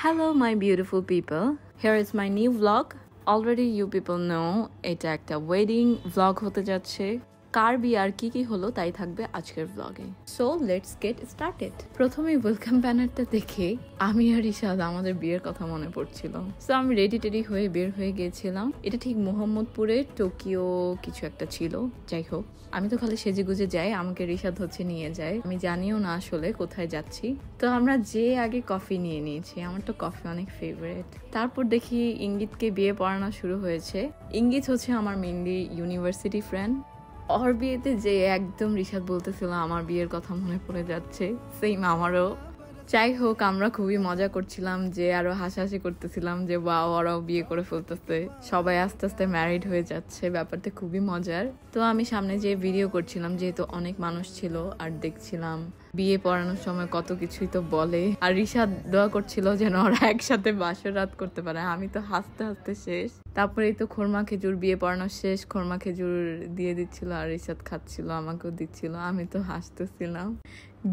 Hello my beautiful people, here is my new vlog. Already you people know এটা একটা wedding vlog হতে যাচ্ছে। কার বিয়ে আর কি হলো তাই থাকবে আজকের vlog-এ। So let's get started. প্রথমেই ওয়েলকাম ব্যানারটা দেখে আমি আর রিশাদ আমাদের বিয়ের কথা মনে পড়ছিল। So আমি রেডি হয়ে বের হয়ে গিয়েছিলাম। এটা ঠিক মোহাম্মদপুরে টোকিও কিছু একটা ছিল, যাই হোক আমি তো খালি সেজেগুজে যাই, আমাকে রিশাদ হচ্ছে নিয়ে যায়, আমি জানিও না আসলে কোথায় যাচ্ছি। তো আমরা যে আগে কফি নিয়ে নিয়েছি, আমার তো কফি অনেক ফেভারিট। তারপর দেখি ইঙ্গিতকে বিয়ে পড়ানো শুরু হয়েছে। ইঙ্গিত হচ্ছে আমার মেনলি ইউনিভার্সিটি ফ্রেন্ড। ওর বিয়েতে যে একদম রিশাদ বলতেছিল আমার বিয়ের কথা মনে পড়ে যাচ্ছে, সেম আমারও। যাই হোক আমরা খুবই মজা করছিলাম, যে আরো হাসাহাসি করতেছিলাম যে ওয়াও ওরাও বিয়ে করে ফেলতেছে, সবাই আস্তে আস্তে ম্যারিড হয়ে যাচ্ছে, ব্যাপারটা খুবই মজার। তো আমি সামনে যে ভিডিও করছিলাম, যেহেতু অনেক মানুষ ছিল আর দেখছিলাম বিয়ে পড়ানোর সময় কত কিছুই তো বলে, আর রিশাদ দোয়া করছিল যেন ওরা একসাথে বাসর রাত করতে পারে। আমি তো হাসতে হাসতে শেষ। তারপরেই তো খোরমা খেজুর, বিয়ে পড়ানো শেষ, খোরমা খেজুর দিয়ে দিচ্ছিল আর রিশাদ খাচ্ছিল, আমাকেও দিচ্ছিল, আমি তো হাসতেছিলাম।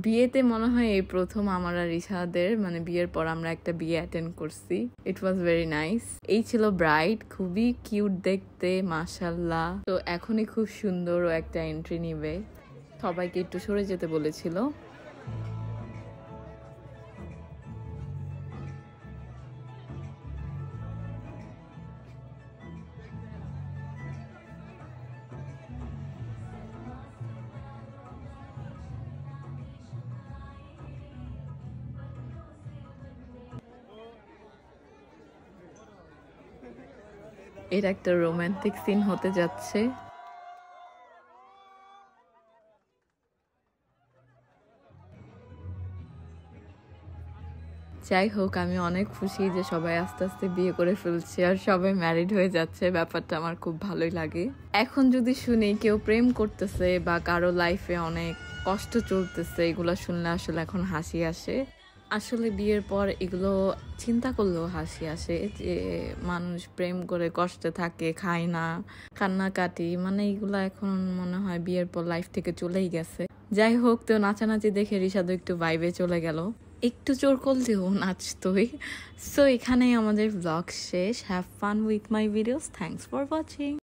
বিয়েতে মনে হয় এই প্রথম আমার আর রিশাদের, মানে বিয়ের পর আমরা একটা বিয়ে অ্যাটেন্ড করছি। ইট ওয়াজ ভেরি নাইস। এই ছিল ব্রাইড, খুবই কিউট দেখতে, মাশাল্লাহ। তো এখনই খুব সুন্দর ও একটা এন্ট্রি নিবে, সবাইকে একটু সরে যেতে বলেছিল। এটা একটা রোমান্টিক সিন হতে যাচ্ছে। যাই হোক আমি অনেক খুশি যে সবাই আস্তে আস্তে বিয়ে করে ফেলছে আর সবাই ম্যারিড হয়ে যাচ্ছে, ব্যাপারটা আমার খুব ভালোই লাগে। এখন যদি শুনি কেউ প্রেম করতেছে বা কারো লাইফে অনেক কষ্ট চলতেছে, এগুলো শুনলে আসলে এখন হাসি আসে। আসলে বিয়ের পর এগুলো চিন্তা করলেও হাসি আসে, যে মানুষ প্রেম করে কষ্টে থাকে, খায় না, কান্নাকাটি, মানে এগুলো এখন মনে হয় বিয়ের পর লাইফ থেকে চলেই গেছে। যাই হোক, তো নাচানাচি দেখে রিশাদও একটু ভাইবে চলে গেল, একটু জোর করলেও নাচতোই। সো এখানেই আমাদের ব্লগ শেষ। Have fun with my videos, thanks for watching.